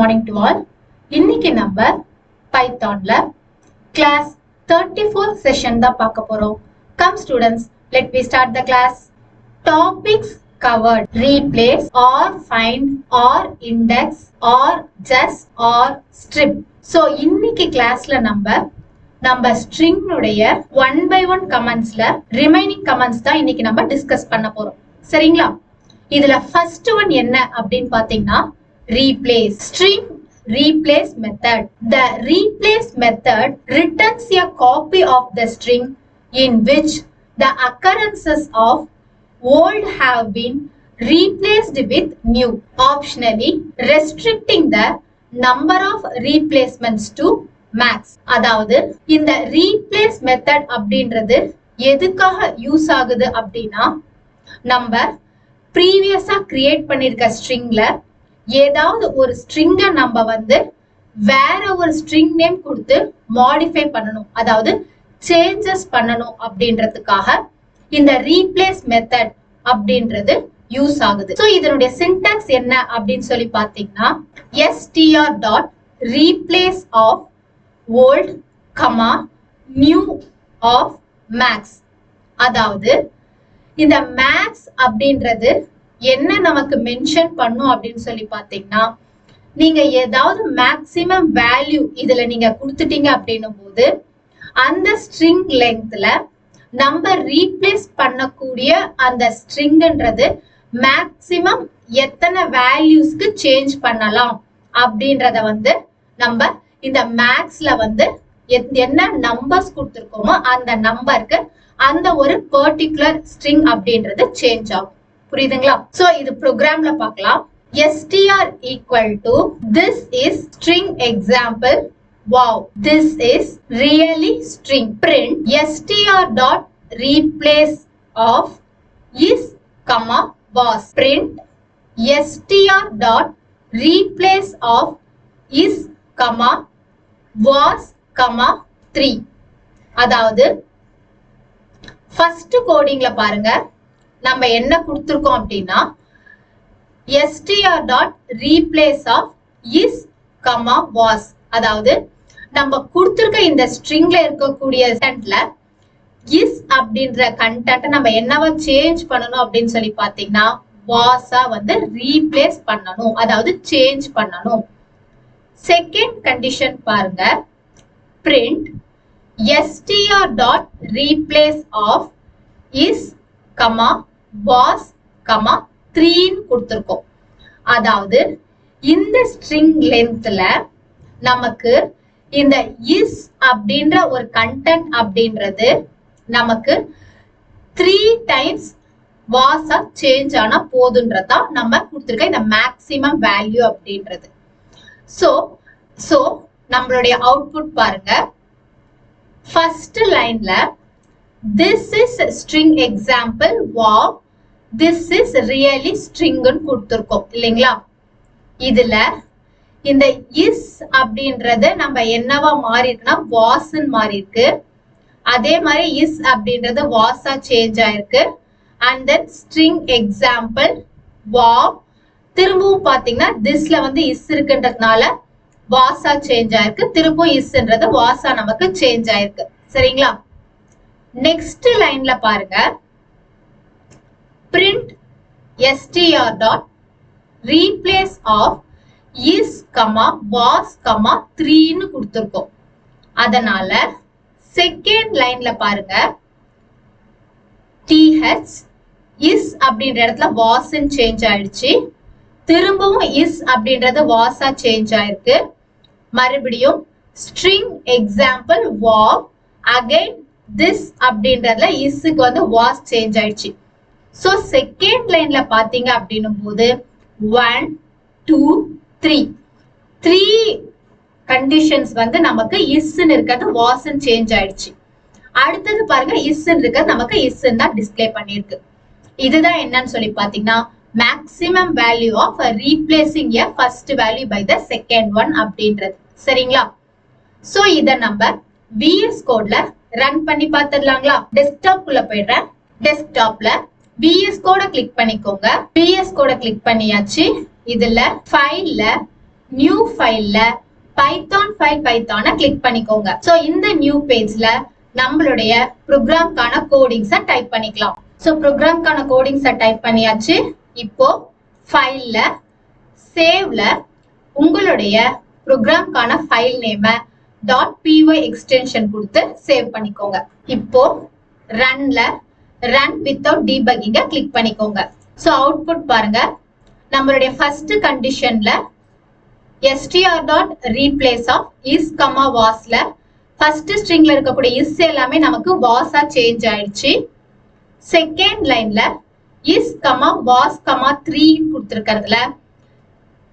morning to all. இன்னைக்கு நம்ம பைத்தான்ல class 34 session தான் பார்க்க போறோம். Come students, let me start the class. Topics covered: replace or find or index or just or strip. So இன்னைக்கு classல நம்ம string உடைய one by one commentsல remaining comments தான் இன்னைக்கு நம்ம discuss பண்ண போறோம். சரிங்களா? இதுல first one என்ன அப்படின்னு பாத்தீங்கன்னா replace. String replace method. The replace method returns a copy of the string in which the occurrences of old have been replaced with new, optionally restricting the number of replacements to max. அதாவது இந்த replace method அப்படின்றது எதுக்காக use ஆகுது அப்படின்னா நம்ம ப்ரீவியஸா create பண்ணிருக்க ஸ்ட்ரிங்ல ஏதாவது ஒரு ஸ்ட்ரிங்க நம்ம வேற ஒரு ஸ்ட்ரிங் நேம் கொடுத்து மாடிஃபை பண்ணணும், அதாவது சேஞ்சஸ் பண்ணணும் அப்படின்றதுக்காக இந்த ரீப்ளேஸ் மெத்தட் அப்படின்றது யூஸ் ஆகுது. சோ இதனுடைய சின்டாக்ஸ் என்ன அப்படின்னு சொல்லி பாத்தீங்கன்னா str dot replace of old comma new of max. அதாவது இந்த மேக்ஸ் அப்படின்றது என்ன நமக்கு மென்ஷன் பண்ணும் அப்படின்னு சொல்லி பாத்தீங்கன்னா நீங்க ஏதாவது மேக்சிமம் வேல்யூ இதுல நீங்க கொடுத்துட்டீங்க அப்படின்னும் போது அந்த ஸ்ட்ரிங் லெங்க்த்ல நம்ம ரீப்ளேஸ் பண்ணக்கூடிய அந்த ஸ்ட்ரிங்ன்றது மேக்சிமம் எத்தனை வேல்யூஸ்க்கு சேஞ்ச் பண்ணலாம் அப்படின்றத நம்ம இந்த மேக்ஸ்ல என்ன நம்பர்ஸ் கொடுத்துருக்கோமோ அந்த நம்பருக்கு அந்த ஒரு பர்டிகுலர் ஸ்ட்ரிங் அப்படின்றது சேஞ்ச் ஆகும். புரியுதுங்களா? சோ இது ப்ரோக்ராம்ல பார்க்கலாம். str equal to this is string example. Wow, this is really string. Print str dot replace of is comma was. Print str dot replace of is comma was comma 3. அதாவது first கோடிங்ல பாருங்க நம்ம என்ன கொடுத்திருக்கோம் அப்படின்னா str dot replace of is comma was. அதாவது நம்ம கொடுத்திருக்க இந்த ஸ்ட்ரிங்ல இருக்கக்கூடிய கண்டென்ட்ல இஸ் அப்படின்ற கண்டென்ட் நம்ம என்னவா சேஞ்ச் பண்ணணும் அப்படின்னு சொல்லி பாத்தீங்கன்னா வாஸா ரீப்ளேஸ் பண்ணணும், அதாவது சேஞ்ச் பண்ணணும். செகண்ட் கண்டிஷன் பாருங்க, print str dot replace of is comma was comma 3 கொடுத்திருக்கோம். அதாவது இந்த ஸ்ட்ரிங் லென்த்ல நமக்கு இந்த is அப்படின்ற ஒரு கண்டென்ட் அப்படின்றது நமக்கு 3 டைம்ஸ் was சேஞ்ச் ஆனா போதுன்றதா நம்ம கொடுத்திருக்க இந்த மேக்ஸிமம் வேல்யூ அப்படின்றது. சோ நம்மளுடைய அவுட்புட் பாருங்க. ஃபர்ஸ்ட் லைன்ல this is string example. Wow, this is really string ன்னு கொடுத்திருக்கோம் இல்லைங்களா? இதுல இந்த is அப்படின்றது நம்ம என்னவா மாறி இருக்குன்னா was ன்னு மாறி இருக்கு. அதே மாதிரி is அப்படின்றது was ஆ சேஞ்ச் ஆயிருக்கு. and then string example wow திரும்பவும் பாத்தீங்கன்னா thisல is இருக்குன்றதுனால was ஆ சேஞ்ச் ஆயிருக்கு. திரும்பவும் isன்றது was ஆ நமக்கு சேஞ்ச் ஆயிருக்கு. சரிங்களா? நெக்ஸ்ட் லைன்ல பாருங்க, print str dot replace of is comma was comma 3 ன்னு கொடுத்திருக்கோம். அதனால செகண்ட் லைன்ல பாருங்க, th இஸ் அப்படின்ற இடத்துல வாஸ் ன்னு சேஞ்ச் ஆயிடுச்சு. திரும்பவும் இஸ் அப்படின்றது வாஸ் ஆ சேஞ்ச் ஆயிருக்கு. மறுபடியும் string example wow again this அப்படின்றதுல isக்கு was சேஞ்ச் ஆயிடுச்சு. சோ செகண்ட் லைன்ல பாத்தீங்க அப்படின்னும் போது 1 2 3 கண்டிஷன்ஸ் நமக்கு isன்னு இருக்கிறது was ன்னு சேஞ்ச் ஆயிடுச்சு. அடுத்தது பாருங்க isன்னு இருக்கிறது நமக்கு isன்னு தான் டிஸ்ப்ளே பண்ணிருக்கு. இதுதான் என்னன்னு சொல்லி பாத்தீங்கன்னா maximum value of replacing a first value by the second one அப்படின்றது. சரிங்களா? சோ இத நம்ம VS கோட்ல ரன் பண்ணி பாத்துடலாங்களா? டெஸ்க்டாப் குள்ள போயிடுறேன். டெஸ்க்டாப்ல VS கோட கிளிக் பண்ணிக்கோங்க. VS கோட கிளிக் பண்ணியாச்சு. இதுல ஃபைல்ல நியூ ஃபைல்ல பைத்தான் ஃபைல் பைத்தானை கிளிக் பண்ணிக்கோங்க. சோ இந்த நியூ பேஜ்ல நம்மளுடைய ப்ரோக்ராம்கான கோடிங்ஸை டைப் பண்ணிக்கலாம். சோ ப்ரோக்ராம்கான கோடிங்ஸை டைப் பண்ணியாச்சு. இப்போ ஃபைல்ல சேவ்ல உங்களுடைய ப்ரோக்ராம்கான ஃபைல் நேமை .py எக்ஸ்டென்ஷன் கொடுத்து சேவ் பண்ணிக்கோங்க. இப்போ ரன்ல ரன் வித்தவுட் டீபக்கிங்க கிளிக் பண்ணிக்கோங்க. சோ அவுட்புட் பாருங்க. நம்மளுடைய ஃபர்ஸ்ட் கண்டிஷன்ல str.replace of is, wasல ஃபர்ஸ்ட் ஸ்ட்ரிங்ல இருக்கக்கூடிய is எல்லாமே நமக்கு wasஆ சேஞ்ச் ஆயிடுச்சு. செகண்ட் லைன்ல is, was, 3 கொடுத்திருக்கிறதுல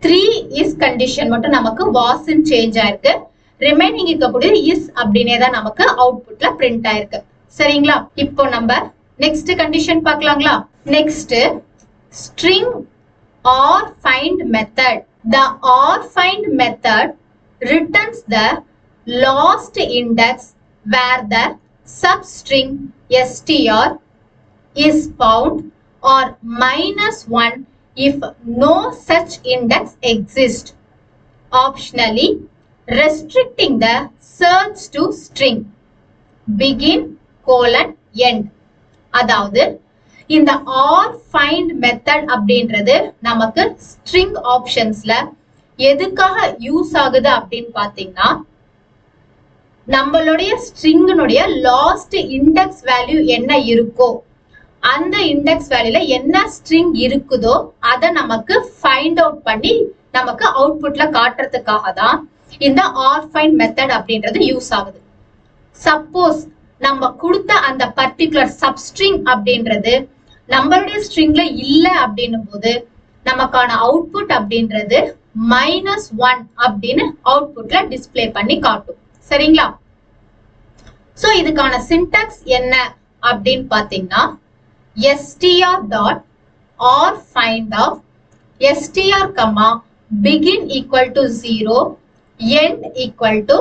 3 is கண்டிஷன் மட்டும் நமக்கு was ன்னு சேஞ்ச் ஆயிருக்கு. ரிமைனிங் இருக்கக்கூடிய is அப்படினே தான் நமக்கு அவுட்புட்ல பிரிண்ட் ஆயிருக்கு. சரிங்களா? இப்போ நம்ம நெக்ஸ்ட் கண்டிஷன் பார்க்கலாங்களா? Next string or find method. The or find method returns the last index where the substring str is found or -1 if no such index exists. Optionally, restricting the search to string begin, end. அதாவது இந்த or find method அப்படின்றது நமக்கு string optionsல எதுக்காக use ஆகுது அப்படின்னு பாத்தீங்கன்னா, நம்மளுடைய ஸ்ட்ரிங்கினுடைய last index value என்ன இருக்கோ அந்த இண்டெக்ஸ் வேல்யூல என்ன ஸ்ட்ரிங் இருக்குதோ அதை நமக்கு ஃபைண்ட் அவுட் பண்ணி நமக்கு அவுட்புட்ல காட்டுறதுக்காக தான் இந்த or find method அப்படின்றது யூஸ் ஆகுது. சப்போஸ் நம்ம கொடுத்த அந்த பர்டிகுலர் சப்ஸ்ட்ரிங் அப்படின்றது நம்மளுடைய ஸ்ட்ரிங்ல இல்ல அப்படின்னும் போது நமக்கான அவுட்புட் அப்படின்றது -1 அப்படின்னு அவுட்புட்ல டிஸ்ப்ளே பண்ணி காட்டும். சரிங்களா? சோ இதுக்கான சின்டாக்ஸ் என்ன அப்படின்னு பாத்தீங்கன்னா, str.orFind of str, begin equal to 0, end equal to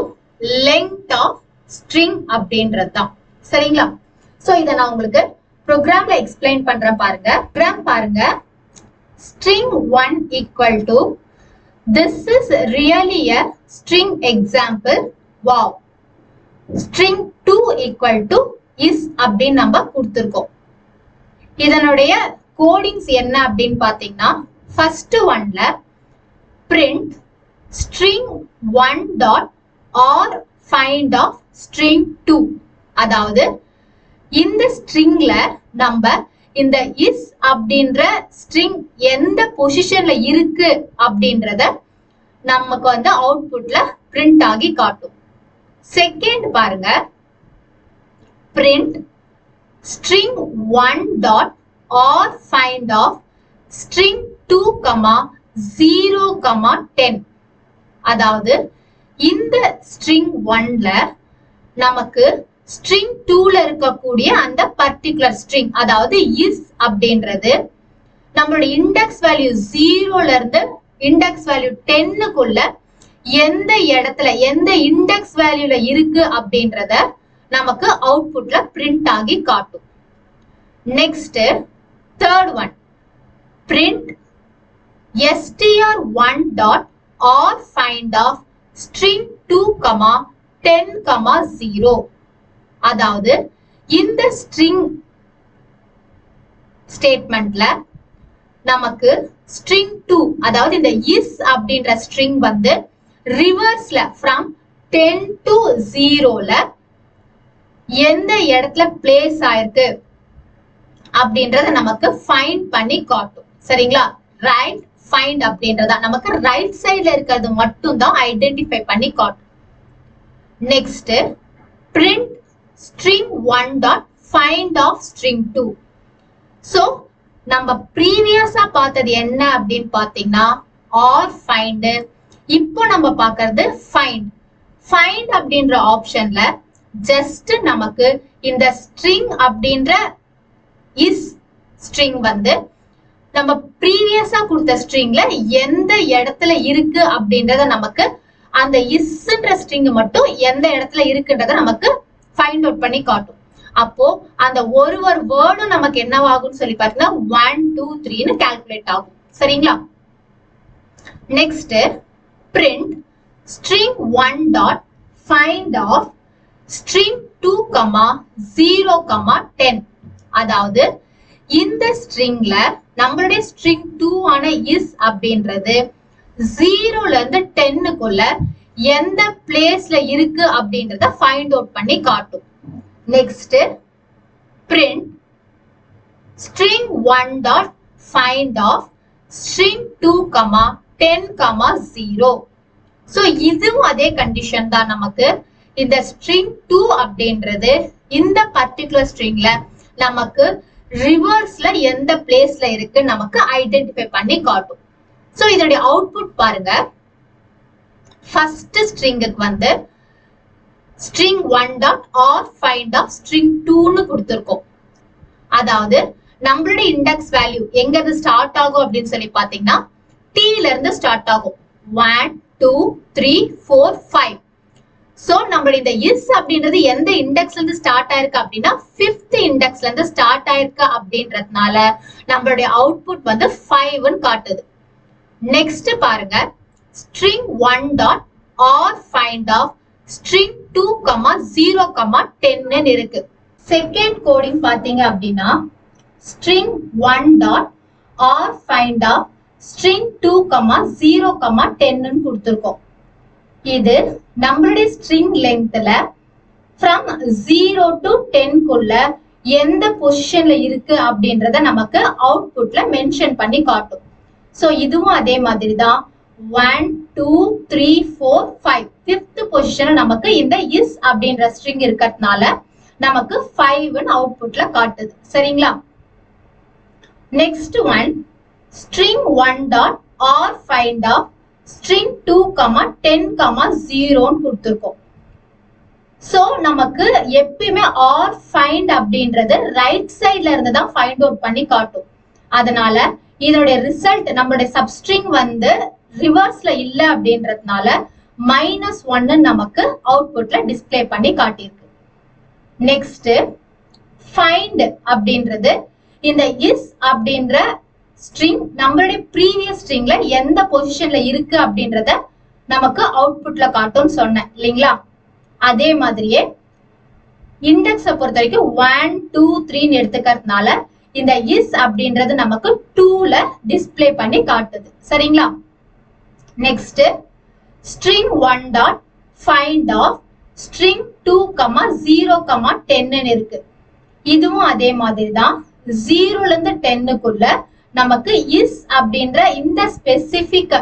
length of string அப்படின்றது தான். சரிங்களா? சோ இத நான் உங்களுக்கு ப்ரோக்ராம்ல எக்ஸ்பிளைன் பண்றேன் பாருங்க. ப்ரோக்ராம் பாருங்க. string 1 equal to this is really a string example. Wow. string 2 equal to is அப்படின்னு நம்ம கொடுத்திருக்கோம். இதனுடைய கோடிங்ஸ் என்ன அப்படின்னு பாத்தீங்கன்னா, ஃபர்ஸ்ட் ஒன்ல print string 1 dot or find of string 2. அதாவது இந்த ஸ்ட்ரிங்ல நம்ம இந்த is அப்படின்ற ஸ்ட்ரிங் எந்த பொசிஷன்ல இருக்கு அப்படின்றத நமக்கு வந்து அவுட்புட்ல பிரிண்ட் ஆகி காட்டும். செகண்ட் பாருங்க, print string 1 dot or find of string 2, 0, 10. அதாவது இந்த string 1ல நமக்கு string 2ல இருக்கக்கூடிய அந்த பர்டிகுலர் ஸ்ட்ரிங் அதாவது is அப்படின்றது நம்மளோட இண்டெக்ஸ் வேல்யூ 0ல இருந்து இண்டெக்ஸ் வேல்யூ 10க்குள்ள எந்த இடத்துல எந்த இண்டெக்ஸ் வேல்யூல இருக்கு அப்படின்றத நமக்கு அவுட்புட்ல பிரிண்ட் ஆகி காட்டும். Next third one, print str1 dot or find of string 2, 10, 0. அதாவது இந்த ஸ்ட்ரிங் ஸ்டேட்மெண்ட்ல நமக்கு string 2 அதாவது இந்த is அப்படின்ற ஸ்ட்ரிங் வந்து ரிவர்ஸ்ல from 10 to 0ல எந்த இடத்துல பிளேஸ் ஆயிருக்கு அப்படின்றத நமக்கு ஃபைண்ட் பண்ணி காட்டும். சரிங்களா? ரைட் ஃபைண்ட் அப்படின்றத நமக்கு ரைட் சைடுல இருக்கிறது மட்டும் தான் ஐடென்டிஃபை பண்ணி காட்டும். Next print string 1 dot find of string 2. So நம்ம ப்ரீவியஸா பார்த்தது என்ன அப்படின்னு பாத்தீங்கன்னா or find. இப்போ நம்ம பார்க்கிறது find. find அப்படின்ற ஆப்ஷன்ல ஜஸ்ட் நமக்கு இந்த string அப்படின்ற is string வந்து நம்ம ப்ரீவியஸா கொடுத்த ஸ்ட்ரிங்ல எந்த இடத்துல இருக்கு அப்படின்றத நமக்கு அந்த isன்ற ஸ்ட்ரிங் மட்டும் எந்த இடத்துல இருக்குன்றத நமக்கு ஃபைண்ட் அவுட் பண்ணி காட்டும். அப்போ அந்த ஒரு வேர்டும் நமக்கு என்னவாகும்னு சொல்லி பார்த்தீங்கன்னா 1, 2, 3ன்னு கால்குலேட் ஆகும். சரிங்களா? Next print string 1 dot find of string 2 comma 0 comma 10. அதாவது இந்த ஸ்ட்ரிங்ல நம்மளுடைய string 2 ஆன is அப்படின்றது 0 ல இருந்து 10 க்குள்ள எந்த பிளேஸ்ல இருக்கு அப்படின்றத ஃபைண்ட் அவுட் பண்ணி காட்டும். Next print string 1 dot find of string 2 comma 10 comma 0. So இதுவும் அதே கண்டிஷன் தான். நமக்கு இந்த string 2 அப்படின்றது இந்த பர்టిక్యులர் ஸ்ட்ரிங்ல நமக்கு ரிவர்ஸ்ல எந்த பிளேஸ்ல இருக்கு நமக்கு ஐடென்டிஃபை பண்ணி காட்டும். சோ இதோட அவுட்புட் பாருங்க. ஃபர்ஸ்ட் ஸ்ட்ரிங்குக்கு வந்து string 1 dot or find of string 2 னு கொடுத்திருக்கோம். அதாவது நம்மளுடைய இண்டெக்ஸ் வேல்யூ எங்க இருந்து ஸ்டார்ட் ஆகும் அப்படின்னு சொல்லி பாத்தீங்கன்னா t ல இருந்து ஸ்டார்ட் ஆகும். 1 2 3 4 5. சோ நம்மளுடைய இந்த is அப்படின்றது எந்த இண்டெக்ஸ்ல இருந்து ஸ்டார்ட் ஆயிருக்கு அப்படின்னா 5th இண்டெக்ஸ்ல இருந்து ஸ்டார்ட் ஆயிருக்கு அப்படின்றதுனால நம்மளுடைய அவுட்புட் வந்து 5 ன்னு காட்டுது. நெக்ஸ்ட் பாருங்க string 1 dot or find of string 2 comma 0 comma 10 ன்னு இருக்கு. செகண்ட் கோடிங் பாத்தீங்க அப்படின்னா string 1 dot or find of string 2 comma 0 comma 10 ன்னு கொடுத்திருக்கோம். இது நம்மளுடைய string lengthல from 0 to 10 குள்ள எந்த பொசிஷன்ல இருக்கு அப்படின்றத நமக்கு அவுட்புட்ல மென்ஷன் பண்ணி காட்டும். சோ இதுவும் அதே மாதிரி தான் 1 2 3 4 5 5th பொசிஷன்ல நமக்கு இந்த is அப்படின்ற string இருக்கிறதுனால நமக்கு 5 ன்னு அவுட்புட்ல காட்டுது. சரிங்களா? Next one string 1 dot or find of string 2 comma 10 comma 0 ன்னு கொடுத்திருக்கோம். சோ நமக்கு எப்பயுமே or find அப்படின்றது ரைட் சைடுல இருந்து தான் ஃபைண்ட் அவுட் பண்ணி காட்டும். அதனால இதோட ரிசல்ட் நம்மளுடைய சப்ஸ்ட்ரிங் வந்து ரிவர்ஸ்ல இல்ல அப்படின்றதுனால -1 நமக்கு அவுட்புட்ல டிஸ்ப்ளே பண்ணி காட்டியிருக்கு. நெக்ஸ்ட் find அப்படின்றது இந்த is அப்படின்ற ஸ்ட்ரிங் நம்மளுடைய ப்ரீவியஸ் ஸ்ட்ரிங்ல எந்த பொசிஷன்ல இருக்கு அப்படின்றத நமக்கு அவுட்புட்ல காட்டும்னு சொன்னேன் இல்லைங்களா? அதே மாதிரியே இண்டெக்ஸை பொறுத்த வரைக்கும் 1 2 3 எடுத்துக்கிறதுனால இந்த is அப்படின்றது நமக்கு 2ல டிஸ்ப்ளே பண்ணி காட்டுது. சரிங்களா? Next string 1 dot find of string 2 comma 0 comma 10 ன்னு இருக்கு. இதுவும் அதே மாதிரி தான் 0 ல இருந்து 10 க்குள்ள நமக்கு is அப்படின்ற இந்த ஸ்பெசிபிக்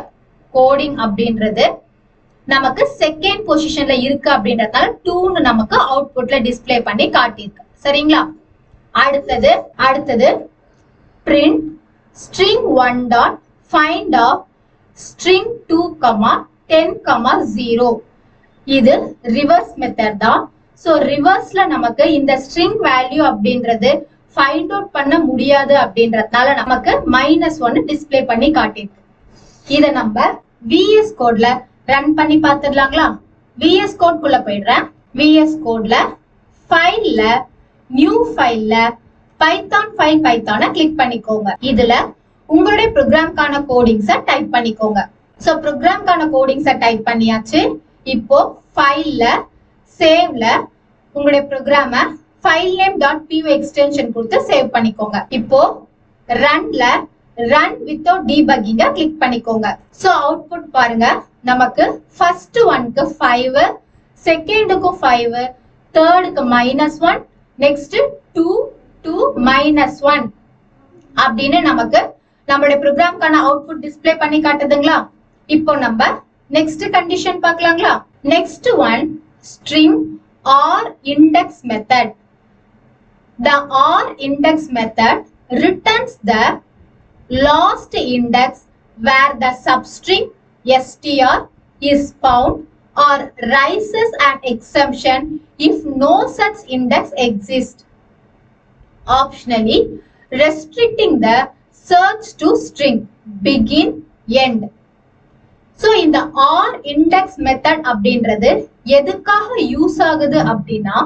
கோடிங் அப்படின்றது நமக்கு செகண்ட் பொசிஷன்ல இருக்கு அப்படின்றதால 2 ன்னு நமக்கு அவுட்புட்ல டிஸ்ப்ளே பண்ணி காட்டியிருக்கு. சரிங்களா? அடுத்தது print string 1 dot find of string 2 comma 10 comma 0. இது ரிவர்ஸ் மெத்தட் தான். சோ ரிவர்ஸ்ல நமக்கு இந்த ஸ்ட்ரிங் வேல்யூ அப்படின்றது ஃபைண்ட் அவுட் பண்ண முடியாது அப்படின்றதுனால நமக்கு -1 டிஸ்ப்ளே பண்ணி காட்டியிருக்கு. இத நம்ம VS கோட்ல ரன் பண்ணி பார்த்துடலாங்களா? VS கோட் குள்ள போயிடுறேன். VS கோட்ல ஃபைல்ல நியூ ஃபைல்ல பைத்தான் ஃபைல் பைத்தானை கிளிக் பண்ணிக்கோங்க. இதுல உங்களுடைய ப்ரோக்ராம்கான கோடிங்ஸை டைப் பண்ணிக்கோங்க. சோ ப்ரோக்ராம்கான கோடிங்ஸை டைப் பண்ணியாச்சு. இப்போ ஃபைல்ல சேவ்ல உங்களுடைய ப்ரோக்ராமை filename.py எக்ஸ்டென்ஷன் கொடுத்து சேவ் பண்ணிக்கோங்க. இப்போ ரன்ல ரன் வித்தவுட் டீபக்கிங்க கிளிக் பண்ணிக்கோங்க. சோ அவுட்புட் பாருங்க. நமக்கு ஃபர்ஸ்ட் ஒன்க்கு 5, செகண்டுக்கு 5, தேர்டுக்கு -1, நெக்ஸ்ட் 2 2 -1 அப்படின்னு நமக்கு நம்மளுடைய ப்ரோக்ராம்கான அவுட்புட் டிஸ்ப்ளே பண்ணி காட்டுதுங்களா? இப்போ நம்ம நெக்ஸ்ட் கண்டிஷன் பார்க்கலாங்களா? Next one string or index method. The or index method returns the last index where the substring str is found or raises an exception if no such index exists, optionally restricting the search to string begin end. So இந்த or index method அப்படின்றது எதுக்காக use ஆகுது அப்படின்னா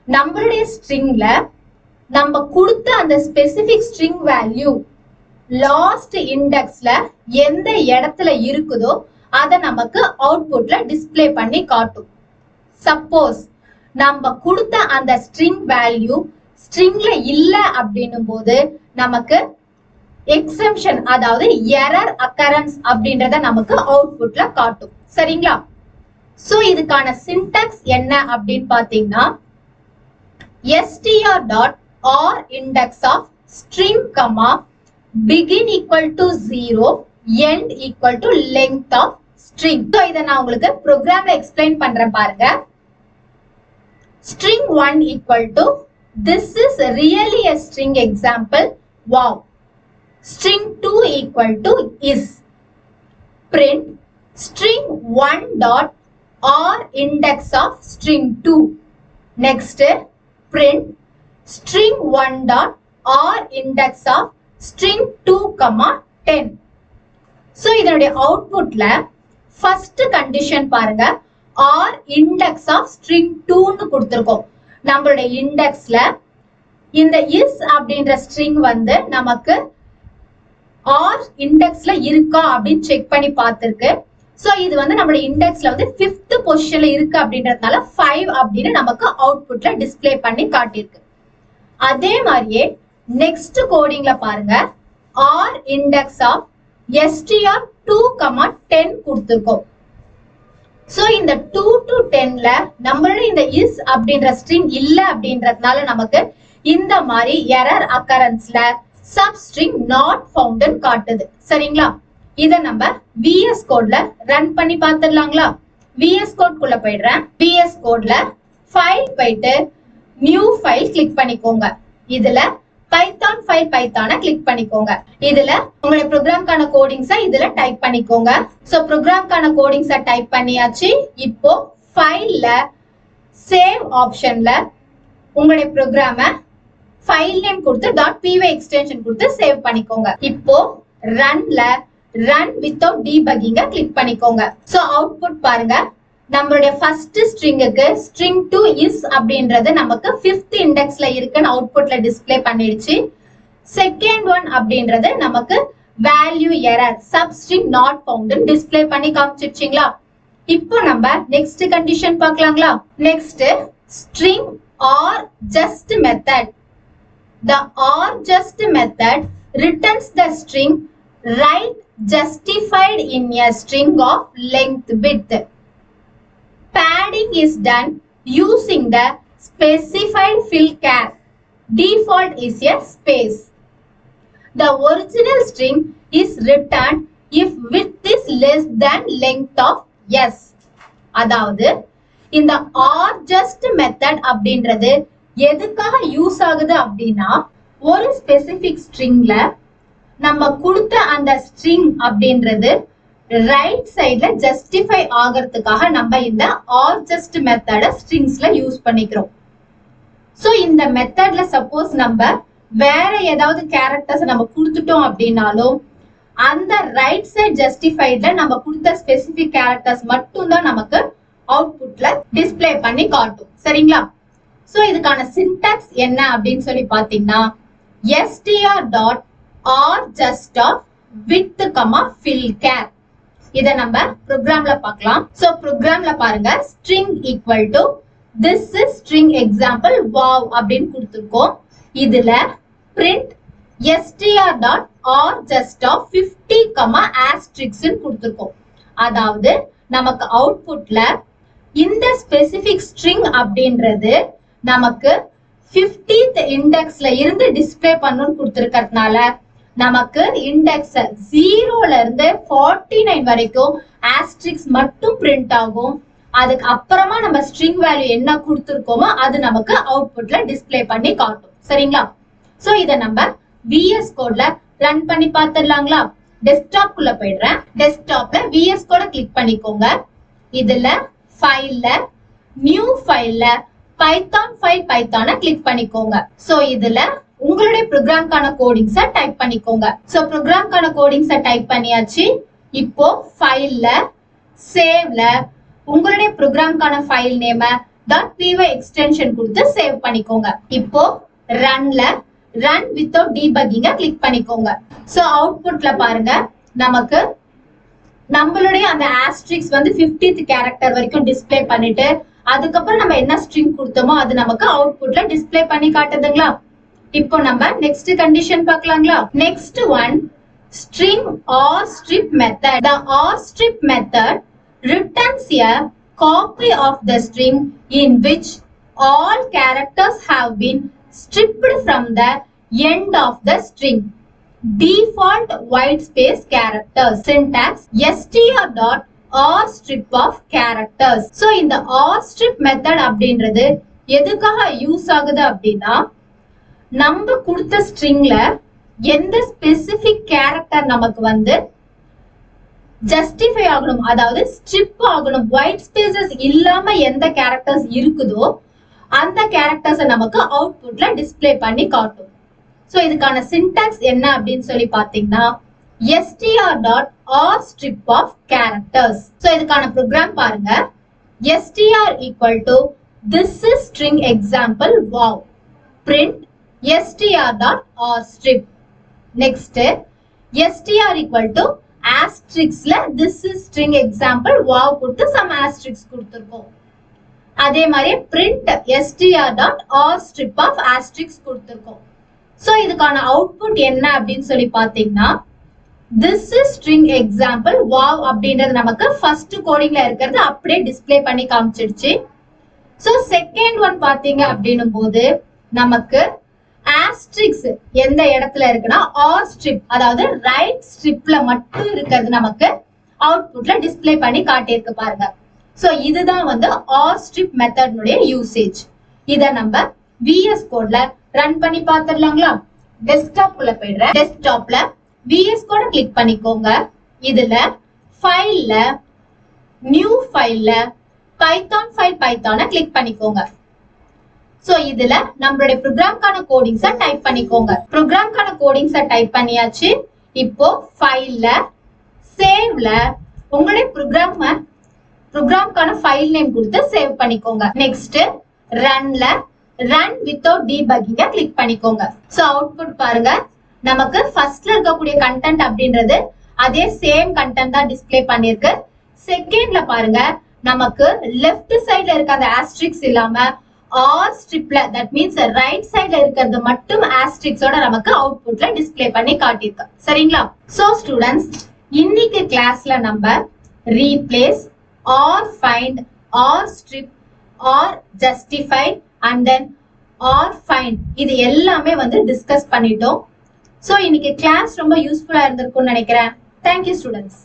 நம்மளுடைய ஸ்ட்ரிங்ல நம்ம கொடுத்த அந்த specific string value last இண்டெக்ஸ்ல எந்த இடத்துல இருக்குதோ அத நமக்கு அவுட்புட்ல டிஸ்ப்ளே பண்ணி காட்டும். சப்போஸ் நம்ம கொடுத்த அந்த ஸ்ட்ரிங் வேல்யூ ஸ்ட்ரிங்ல இல்ல அப்படின்னும் போது நமக்கு எக்ஸெப்ஷன் அதாவது எரர் அக்கரன்ஸ் அப்படின்றத நமக்கு அவுட்புட்ல காட்டும். சரிங்களா? சோ இதுக்கான சின்டாக்ஸ் என்ன அப்படின்னு பாத்தீங்கன்னா str.or index of string comma begin equal to 0 end equal to length of string. So இத நான் உங்களுக்கு ப்ரோக்ராம்ல எக்ஸ்பிளைன் பண்றேன் பாருங்க. string 1 equal to this is really a string example wow. string 2 equal to is. print string 1 dot or index of string 2. next print string 1 dot or index of string 2 comma 10. so இதனுடைய அவுட்புட்ல first condition பாருங்க or index of string 2 னு கொடுத்திருக்கோம். நம்மளுடைய இண்டெக்ஸ்ல இந்த is அப்படின்ற string வந்து நமக்கு or இண்டெக்ஸ்ல இருக்கா அப்படின்னு செக் பண்ணி பார்த்திருக்கு. சோ இது வந்து நம்மளோட இண்டெக்ஸ்ல வந்து 5th பொசிஷன்ல இருக்கு அப்படின்றதுனால 5 அப்படின்னு நமக்கு அவுட்புட்ல டிஸ்ப்ளே பண்ணி காட்டியிருக்கு. அதே மாதிரியே நெக்ஸ்ட் கோடிங்ல பாருங்க or index of str2, 10 கொடுத்திருக்கோம். சோ இந்த 2 to 10ல நம்மளோட இந்த is அப்படின்ற ஸ்ட்ரிங் இல்ல அப்படின்றதுனால நமக்கு இந்த மாதிரி எரர் அக்கரன்ஸ்ல substring not found காட்டுது. சரிங்களா? இத நம்ம VS கோட்ல ரன் பண்ணி பார்த்துடலாங்களா? VS கோட் குள்ள போயிடுறேன். VS கோட்ல ஃபைல் போயிட்டு நியூ ஃபைல் கிளிக் பண்ணிக்கோங்க. இதுல பைத்தான் ஃபைல் பைத்தான கிளிக் பண்ணிக்கோங்க. இதுல உங்களுடைய ப்ரோக்ராம்கான கோடிங்ஸை இதுல டைப் பண்ணிக்கோங்க. சோ ப்ரோக்ராம்கான கோடிங்ஸை டைப் பண்ணியாச்சு. இப்போ ஃபைல்ல சேவ் ஆப்ஷன்ல உங்களுடைய ப்ரோக்ராமை ஃபைல் நேம் கொடுத்து .py எக்ஸ்டென்ஷன் கொடுத்து சேவ் பண்ணிக்கோங்க. இப்போ ரன்ல ரன் வித்தவுட் டீபக்கிங்க கிளிக் பண்ணிக்கோங்க. சோ அவுட்புட் பாருங்க. நம்மளுடைய ஃபர்ஸ்ட் ஸ்ட்ரிங்குக்கு string 2 is அப்படின்றது நமக்கு 5th இண்டெக்ஸ்ல இருக்குன்னு அவுட்புட்ல டிஸ்ப்ளே பண்ணிடுச்சு. செகண்ட் ஒன் அப்படின்றது நமக்கு value error substring not found display பண்ணி காமிச்சிருச்சுங்களா? இப்போ நம்ம நெக்ஸ்ட் கண்டிஷன் பார்க்கலாங்களா? Next string or just method. The or just method returns the string right justified in a string of length width. Padding is done using the specified fill char. Default is a space. The original string is returned if width is less than length of s. அதாவது இந்த or just method அப்படின்றது எதுக்காக use ஆகுது அப்படின்னா ஒரு specific ஸ்ட்ரிங்ல நம்ம கொடுத்த அந்த ஸ்ட்ரிங் அப்படின்றது ரைட் சைடுல ஜஸ்டிஃபை ஆகிறதுக்காக நம்ம இந்த or just மெத்தட ஸ்ட்ரிங்ஸ்ல யூஸ் பண்ணிக்கிறோம். சோ இந்த மெத்தட்ல சப்போஸ் நம்ம வேற ஏதாவது கேரக்டர்ஸ் நம்ம கொடுத்துட்டோம் அப்படின்னாலும் அந்த ரைட் சைடு ஜஸ்டிஃபைட்ல நம்ம கொடுத்த ஸ்பெசிபிக் கேரக்டர்ஸ் மட்டும் தான் நமக்கு அவுட்புட்ல டிஸ்ப்ளே பண்ணி காட்டும். சரிங்களா? சோ இதுக்கான சின்டாக்ஸ் என்ன அப்படின்னு சொல்லி பாத்தீங்கன்னா str.or just of width, fill char. இத நம்ம ப்ரோக்ராம்ல பார்க்கலாம். சோ ப்ரோக்ராம்ல பாருங்க string equal to this is string example wow அப்படின்னு கொடுத்திருக்கோம். இதுல print str.or just of 50, asterisk கொடுத்திருக்கோம். அதாவது நமக்கு அவுட்புட்ல இந்த ஸ்பெசிபிக் ஸ்ட்ரிங் அப்படின்றது நமக்கு 50th இண்டெக்ஸ்ல இருந்து டிஸ்ப்ளே பண்ணனும் கொடுத்திருக்கிறதுனால நமக்கு இண்டெக்ஸ் 0ல இருந்து 49 வரைக்கும் ஆஸ்டரிக்ஸ் மட்டும் பிரிண்ட் ஆகும். அதுக்கு அப்புறமா நம்ம ஸ்ட்ரிங் வேல்யூ என்ன கொடுத்திருக்கோமோ அது நமக்கு அவுட்புட்ல டிஸ்ப்ளே பண்ணி காட்டும். சரிங்களா? சோ இத நம்ம VS கோட்ல ரன் பண்ணி பார்த்துடலாங்களா? டெஸ்க்டாப் குள்ள போயிடுறேன். டெஸ்க்டாப்ல VS கோட கிளிக் பண்ணிக்கோங்க. இதுல ஃபைல்ல நியூ ஃபைல்ல பைத்தான் ஃபைல் பைத்தான கிளிக் பண்ணிக்கோங்க. சோ இதுல உங்களுடைய ப்ரோக்ராம்கான கோடிங்ஸை டைப் பண்ணிக்கோங்க. சோ ப்ரோக்ராம்கான கோடிங்ஸை டைப் பண்ணியாச்சு. இப்போ ஃபைல்ல சேவ்ல உங்களுடைய ப்ரோக்ராம்கான ஃபைல் நேம .py எக்ஸ்டென்ஷன் கொடுத்து சேவ் பண்ணிக்கோங்க. இப்போ ரன்ல ரன் வித்தவுட் டீபக்கிங்க கிளிக் பண்ணிக்கோங்க. சோ அவுட்புட்ல பாருங்க நமக்கு நம்மளுடைய அந்த ஆஸ்ட்ரிக்ஸ் வந்து 50th கேரக்டர் வரைக்கும் டிஸ்ப்ளே பண்ணிட்டு அதுக்கப்புறம் நம்ம என்ன ஸ்ட்ரிங் கொடுத்தோமோ அது நமக்கு அவுட்புட்ல டிஸ்ப்ளே பண்ணி காட்டுதுங்களா? இப்போ நம்ம நெக்ஸ்ட் கண்டிஷன் பார்க்கலாங்களா? Next one string or strip method. The or strip method returns a copy of the string in which all characters have been stripped from the end of the string. Default white space characters. Syntax str dot or strip of characters. So இந்த or strip method அப்படின்றது எதுக்காக use ஆகுது அப்படின்னா நம்ம கொடுத்த ஸ்ட்ரிங்ல எந்த specific character நமக்கு வந்து ஜஸ்டிஃபை ஆகணும், அதாவது ஸ்ட்ரிப் ஆகணும், ஒயிட் ஸ்பேசஸ் இல்லாம எந்த கேரக்டர்ஸ் இருக்குதோ அந்த கேரக்டர்ஸை நமக்கு அவுட்புட்ல டிஸ்ப்ளே பண்ணி காட்டும். சோ இதுக்கான சின்டாக்ஸ் என்ன அப்படின்னு சொல்லி பாத்தீங்கன்னா str dot or strip of characters. So இதுக்கான ப்ரோக்ராம் பாருங்க. str equal to this is string example wow print str dot or strip. Next str equal to asteriskல this is string example wow கொடுத்து some asterisk கொடுத்திருக்கோம். அதே மாதிரி print str dot or strip of asterisk கொடுத்திருக்கோம். So இதுக்கான output என்ன அப்படின்னு சொல்லி பாத்தீங்கன்னா this is string example wow அப்படின்றது நமக்கு ஃபர்ஸ்ட் கோடிங்ல இருக்கிறது அப்படியே டிஸ்ப்ளே பண்ணி காமிச்சிடுச்சு. சோ செகண்ட் ஒன் பாத்தீங்க அப்படின்னும் போது நமக்கு ஆஸ்ட்ரிக்ஸ் எந்த இடத்துல இருக்குன்னா ஆர் ஸ்ட்ரிப், அதாவது ரைட் ஸ்ட்ரிப்ல மட்டும் இருக்கிறது நமக்கு அவுட்புட்ல டிஸ்ப்ளே பண்ணி காட்டியிருக்கு பாருங்க. சோ இதுதான் வந்து ஆர் ஸ்ட்ரிப் மெத்தட்னுடைய யூசேஜ். இத நம்ம VS கோட்ல ரன் பண்ணி பாத்துடலாங்களா? டெஸ்க்டாப் உள்ள போயிடுறேன். டெஸ்க்டாப்ல VS கோட கிளிக் பண்ணிக்கோங்க. இதுல ஃபைல்ல நியூ ஃபைல்ல பைத்தான் ஃபைல் பைத்தானை கிளிக் பண்ணிக்கோங்க. சோ இதுல நம்மளுடைய ப்ரோக்ராம்கான கோடிங்ஸ டைப் பண்ணிக்கோங்க. ப்ரோக்ராம்கான கோடிங்ஸ டைப் பண்ணியாச்சு. இப்போ ஃபைல்ல சேவ்ல உங்களுடைய ப்ரோக்ராம்கான ஃபைல் நேம் கொடுத்து சேவ் பண்ணிக்கோங்க. நெக்ஸ்ட் ரன்ல ரன் வித்தவுட் டீபக்கிங்க கிளிக் பண்ணிக்கோங்க. சோ அவுட்புட் பாருங்க. நமக்கு ஃபர்ஸ்ட்ல இருக்கக்கூடிய கண்டென்ட் அப்படின்றது அதே சேம் கண்டென்ட் தான் டிஸ்ப்ளே பண்ணிருக்கு. செகண்ட்ல பாருங்க நமக்கு லெஃப்ட் சைடுல இருக்க அந்த ஆஸ்ட்ரிக்ஸ் இல்லாம ஆர் ஸ்ட்ரிப்ல தட் மீன்ஸ் ரைட் சைடுல இருக்கிறது மட்டும் ஆஸ்ட்ரிக்ஸோட நமக்கு அவுட்புட்ல டிஸ்ப்ளே பண்ணி காட்டியிருக்கு. சரிங்களா? சோ ஸ்டூடெண்ட்ஸ் இன்னைக்கு கிளாஸ்ல நம்ம replace r find r strip r justify and then r find இது எல்லாமே வந்து டிஸ்கஸ் பண்ணிட்டோம். சோ இன்னைக்கு கிளாஸ் ரொம்ப யூஸ்ஃபுல்லா இருந்திருக்கும்னு நினைக்கிறேன். Thank you students.